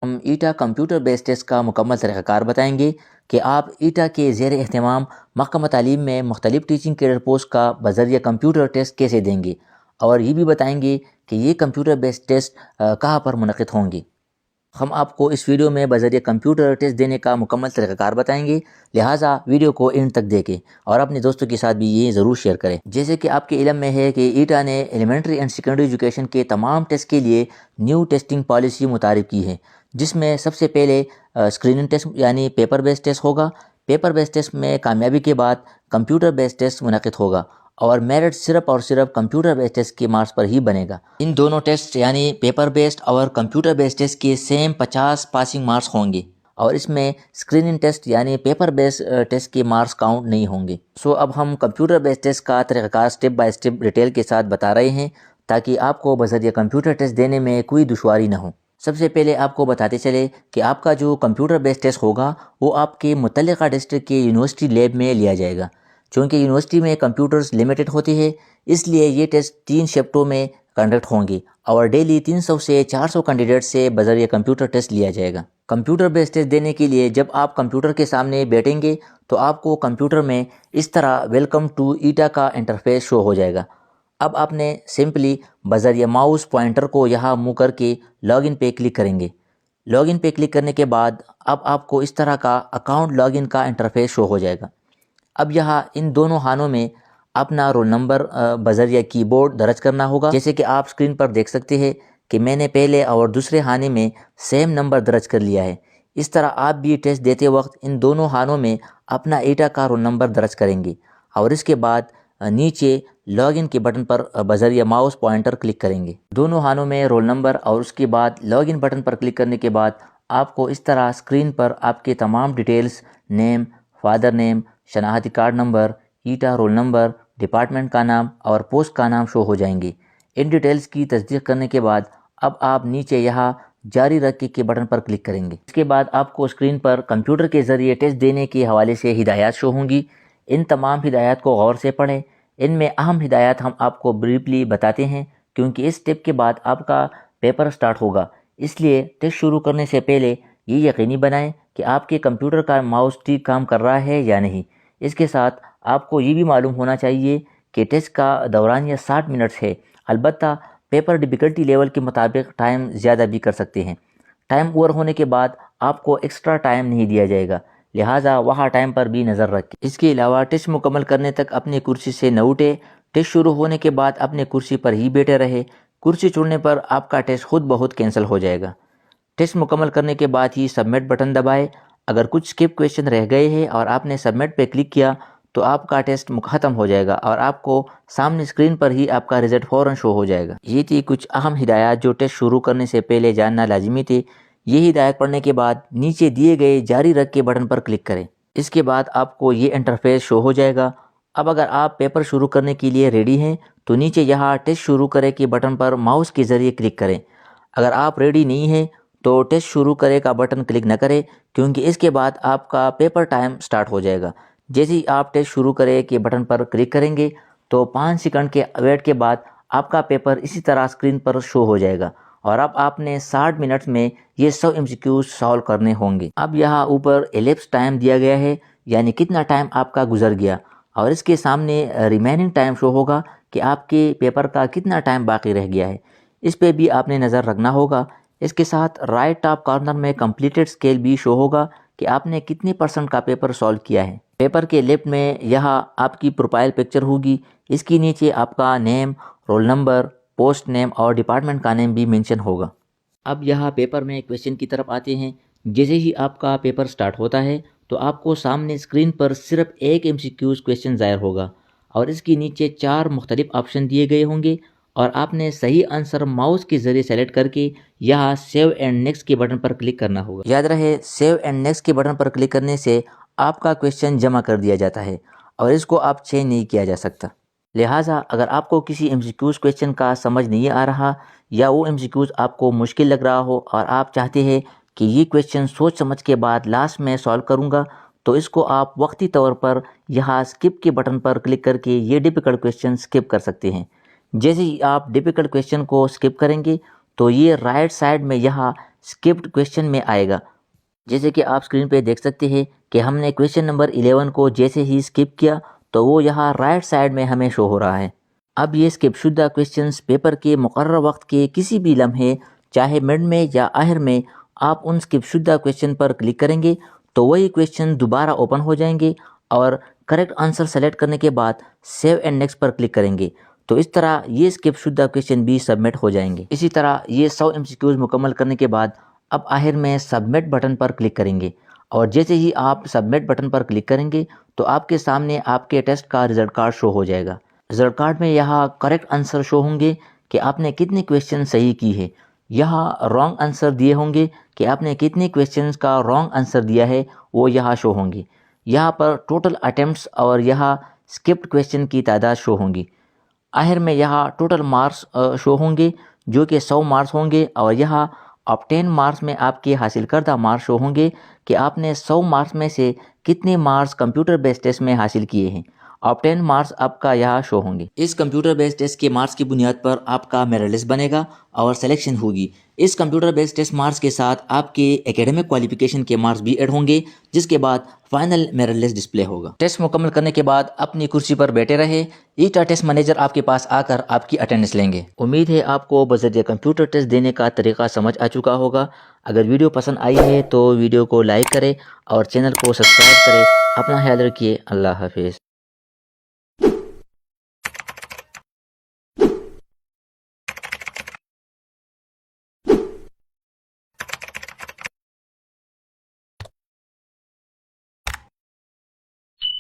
ہم ایٹا کمپیوٹر بیس ٹیسٹ کا مکمل طریقہ کار بتائیں گے کہ آپ ایٹا کے زیر اہتمام محکمہ تعلیم میں مختلف ٹیچنگ کیڈر پوسٹ کا بذریعہ کمپیوٹر ٹیسٹ کیسے دیں گے، اور یہ بھی بتائیں گے کہ یہ کمپیوٹر بیس ٹیسٹ کہاں پر منعقد ہوں گے۔ ہم آپ کو اس ویڈیو میں بذریعہ کمپیوٹر ٹیسٹ دینے کا مکمل طریقہ کار بتائیں گے، لہٰذا ویڈیو کو اینڈ تک دیکھیں اور اپنے دوستوں کے ساتھ بھی یہ ضرور شیئر کریں۔ جیسے کہ آپ کے علم میں ہے کہ ایٹا نے ایلیمنٹری اینڈ سیکنڈری ایجوکیشن کے تمام ٹیسٹ کے لیے نیو ٹیسٹنگ پالیسی متعارف کی ہے، جس میں سب سے پہلے اسکریننگ ٹیسٹ یعنی پیپر بیس ٹیسٹ ہوگا۔ پیپر بیس ٹیسٹ میں کامیابی کے بعد کمپیوٹر بیس ٹیسٹ منعقد ہوگا اور میرٹ صرف اور صرف کمپیوٹر بیس ٹیسٹ کے مارکس پر ہی بنے گا۔ ان دونوں ٹیسٹ یعنی پیپر بیسڈ اور کمپیوٹر بیس ٹیسٹ کے سیم 50 پاسنگ مارکس ہوں گے، اور اس میں اسکریننگ ٹیسٹ یعنی پیپر بیس ٹیسٹ کے مارکس کاؤنٹ نہیں ہوں گے۔ اب ہم کمپیوٹر بیس ٹیسٹ کا طریقہ کار اسٹیپ بائی اسٹیپ ڈیٹیل کے ساتھ بتا رہے ہیں تاکہ آپ کو بذریعہ کمپیوٹر ٹیسٹ دینے میں کوئی دشواری نہ ہو۔ سب سے پہلے آپ کو بتاتے چلے کہ آپ کا جو کمپیوٹر بیس ٹیسٹ ہوگا وہ آپ کے متعلقہ ڈسٹرکٹ کے یونیورسٹی لیب میں لیا جائے گا۔ چونکہ یونیورسٹی میں کمپیوٹرز لمیٹڈ ہوتے ہیں، اس لیے یہ ٹیسٹ 3 شفٹوں میں کنڈکٹ ہوں گے اور ڈیلی 300 سے 400 کینڈیڈیٹ سے بذریعہ کمپیوٹر ٹیسٹ لیا جائے گا۔ کمپیوٹر بیس ٹیسٹ دینے کے لیے جب آپ کمپیوٹر کے سامنے بیٹھیں گے تو آپ کو کمپیوٹر میں اس طرح ویلکم ٹو ایٹا کا انٹرفیس شو ہو جائے گا۔ اب آپ نے سمپلی بذریعہ ماؤس پوائنٹر کو یہاں موو کر کے لاگ ان پہ کلک کریں گے۔ لاگ ان پہ کلک کرنے کے بعد اب آپ کو اس طرح کا اکاؤنٹ لاگ ان کا انٹرفیس شو ہو جائے گا۔ اب یہاں ان دونوں خانوں میں اپنا رول نمبر بذریعہ کی بورڈ درج کرنا ہوگا۔ جیسے کہ آپ اسکرین پر دیکھ سکتے ہیں کہ میں نے پہلے اور دوسرے خانے میں سیم نمبر درج کر لیا ہے۔ اس طرح آپ بھی ٹیسٹ دیتے وقت ان دونوں خانوں میں اپنا ایٹا کا رول نمبر درج کریں گے اور اس کے بعد نیچے لاگ ان کے بٹن پر بذریعہ ماؤس پوائنٹر کلک کریں گے۔ دونوں خانوں میں رول نمبر اور اس کے بعد log in button per click کرنے کے بعد آپ کو اس طرح اسکرین پر آپ کے تمام ڈیٹیلز، نیم، فادر نیم، شناختی کارڈ نمبر، ایٹا رول نمبر، ڈپارٹمنٹ کا نام اور پوسٹ کا نام شو ہو جائیں گے۔ ان ڈیٹیلز کی تصدیق کرنے کے بعد اب آپ نیچے یہاں جاری رکھنے کے بٹن پر کلک کریں گے۔ اس کے بعد آپ کو اسکرین پر کمپیوٹر کے ذریعے ٹیسٹ دینے کے حوالے سے ہدایات شو ہوں گی۔ ان تمام ہدایات کو غور سے پڑھیں۔ ان میں اہم ہدایات ہم آپ کو بریفلی بتاتے ہیں کیونکہ اس اسٹیپ کے بعد آپ کا پیپر سٹارٹ ہوگا، اس لیے ٹیسٹ شروع کرنے سے پہلے یہ یقینی بنائیں کہ آپ کے کمپیوٹر کا ماؤس ٹھیک کام کر رہا ہے یا نہیں۔ اس کے ساتھ آپ کو یہ بھی معلوم ہونا چاہیے کہ ٹیسٹ کا دورانیہ 60 منٹس ہے، البتہ پیپر ڈیفیکلٹی لیول کے مطابق ٹائم زیادہ بھی کر سکتے ہیں۔ ٹائم اوور ہونے کے بعد آپ کو ایکسٹرا ٹائم نہیں دیا جائے گا، لہٰذا وہاں ٹائم پر بھی نظر رکھیں۔ اس کے علاوہ ٹیسٹ مکمل کرنے تک اپنی کرسی سے نہ اٹھیں۔ ٹیسٹ شروع ہونے کے بعد اپنے کرسی پر ہی بیٹھے رہے۔ کرسی چھوڑنے پر آپ کا ٹیسٹ خود بخود کینسل ہو جائے گا۔ ٹیسٹ مکمل کرنے کے بعد ہی سبمٹ بٹن دبائیں۔ اگر کچھ اسکپ کویشچن رہ گئے ہیں اور آپ نے سبمٹ پہ کلک کیا تو آپ کا ٹیسٹ ختم ہو جائے گا اور آپ کو سامنے اسکرین پر ہی آپ کا رزلٹ فوراً شو ہو جائے گا۔ یہ تھی کچھ اہم ہدایات جو ٹیسٹ شروع کرنے سے پہلے جاننا لازمی تھے۔ یہ ہدایت پڑھنے کے بعد نیچے دیے گئے جاری رکھ کے بٹن پر کلک کریں۔ اس کے بعد آپ کو یہ انٹرفیس شو ہو جائے گا۔ اب اگر آپ پیپر شروع کرنے کے لیے ریڈی ہیں تو نیچے یہاں ٹیسٹ شروع کرے کے بٹن پر ماؤس کے ذریعے کلک کریں۔ اگر آپ ریڈی نہیں ہیں تو ٹیسٹ شروع کرے کا بٹن کلک نہ کریں کیونکہ اس کے بعد آپ کا پیپر ٹائم سٹارٹ ہو جائے گا۔ جیسے ہی آپ ٹیسٹ شروع کرے کے بٹن پر کلک کریں گے تو 5 سیکنڈ کے ویٹ کے بعد آپ کا پیپر اسی طرح اسکرین پر شو ہو جائے گا اور اب آپ نے 60 منٹس میں یہ 100 MCQs سالو کرنے ہوں گے۔ اب یہاں اوپر ایلیپس ٹائم دیا گیا ہے، یعنی کتنا ٹائم آپ کا گزر گیا، اور اس کے سامنے ریمیننگ ٹائم شو ہوگا کہ آپ کے پیپر کا کتنا ٹائم باقی رہ گیا ہے۔ اس پہ بھی آپ نے نظر رکھنا ہوگا۔ اس کے ساتھ رائٹ ٹاپ کارنر میں کمپلیٹڈ اسکیل بھی شو ہوگا کہ آپ نے کتنے % کا پیپر سالو کیا ہے۔ پیپر کے لیفٹ میں یہاں آپ کی پروفائل پکچر ہوگی، اس کے نیچے آپ کا نیم، رول نمبر، پوسٹ نیم اور ڈپارٹمنٹ کا نیم بھی مینشن ہوگا۔ اب یہاں پیپر میں کویشچن کی طرف آتے ہیں۔ جیسے ہی آپ کا پیپر سٹارٹ ہوتا ہے تو آپ کو سامنے اسکرین پر صرف ایک MCQs کویشچن ظاہر ہوگا اور اس کے نیچے 4 مختلف آپشن دیے گئے ہوں گے اور آپ نے صحیح آنسر ماؤس کے ذریعے سیلیکٹ کر کے یہاں سیو اینڈ نیکسٹ کے بٹن پر کلک کرنا ہوگا۔ یاد رہے سیو اینڈ نیکسٹ کے بٹن پر کلک کرنے سے آپ کا کویشچن جمع کر دیا جاتا ہے اور اس کو آپ چینج نہیں کیا جا سکتا۔ لہٰذا اگر آپ کو کسی MCQs کویشچن کا سمجھ نہیں آ رہا یا وہ MCQs آپ کو مشکل لگ رہا ہو اور آپ چاہتے ہیں کہ یہ کویشچن سوچ سمجھ کے بعد لاسٹ میں سالو کروں گا تو اس کو آپ وقتی طور پر یہاں اسکپ کے بٹن پر کلک کر کے یہ ڈیفیکلٹ کویشچن اسکپ کر سکتے ہیں۔ جیسے ہی آپ ڈیفیکلٹ کویشچن کو اسکپ کریں گے تو یہ رائٹ سائڈ میں یہاں اسکپڈ کویشچن میں آئے گا۔ جیسے کہ آپ اسکرین پہ دیکھ سکتے ہیں کہ ہم نے کویشچن نمبر 11 کو جیسے ہی اسکپ کیا تو وہ یہاں رائٹ سائڈ میں ہمیں شو ہو رہا ہے۔ اب یہ اسکپ شدہ کویشچنز پیپر کے مقررہ وقت کے کسی بھی لمحے، چاہے مڈ میں یا آخر میں، آپ ان اسکپ شدہ کویشچن پر کلک کریں گے تو وہی کویشچن دوبارہ اوپن ہو جائیں گے، اور کریکٹ آنسر سلیکٹ کرنے کے بعد save and next per click کریں گے تو اس طرح یہ اسکپ شدہ کویشچن بھی سبمٹ ہو جائیں گے۔ اسی طرح یہ 100 MCQs مکمل کرنے کے بعد اب آخر میں سبمٹ بٹن پر کلک کریں گے، اور جیسے ہی آپ سبمٹ بٹن پر کلک کریں گے تو آپ کے سامنے آپ کے ٹیسٹ کا رزلٹ کارڈ شو ہو جائے گا۔ رزلٹ کارڈ میں یہاں کریکٹ آنسر شو ہوں گے کہ آپ نے کتنے کویشچن صحیح کی ہے، یہاں رانگ آنسر دیے ہوں گے کہ آپ نے کتنے کویشچنز کا رانگ آنسر دیا ہے، وہ یہاں شو ہوں گے۔ یہاں پر ٹوٹل اٹیمپٹس اور یہاں اسکپڈ کویشچن کی تعداد شو ہوں گی۔ آخر میں یہاں ٹوٹل مارکس شو ہوں گے جو کہ 100 مارکس ہوں گے، اور یہاں آبٹین مارکس میں آپ کے حاصل کردہ مارکس شو ہوں گے کہ آپ نے 100 مارکس میں سے کتنے مارکس کمپیوٹر بیس ٹیسٹ میں حاصل کیے ہیں۔ آبٹین مارکس آپ کا یہاں شو ہوں گے۔ اس کمپیوٹر بیس ٹیسٹ کے مارکس کی بنیاد پر آپ کا میرٹ لسٹ بنے گا اور سلیکشن ہوگی۔ اس کمپیوٹر بیس ٹیسٹ مارکس کے ساتھ آپ کے ایکیڈمک کوالیفیکیشن کے مارکس بھی ایڈ ہوں گے، جس کے بعد فائنل میرٹ لسٹ ڈسپلے ہوگا۔ ٹیسٹ مکمل کرنے کے بعد اپنی کرسی پر بیٹھے رہے، ایٹا ٹیسٹ مینیجر آپ کے پاس آ کر آپ کی اٹینڈنس لیں گے۔ امید ہے آپ کو بذریعہ کمپیوٹر ٹیسٹ دینے کا طریقہ سمجھ آ چکا ہوگا۔ اگر ویڈیو پسند آئی ہے تو ویڈیو کو لائک کریں اور چینل کو سبسکرائب کریں۔ اپنا خیال رکھیے۔ اللہ حافظ۔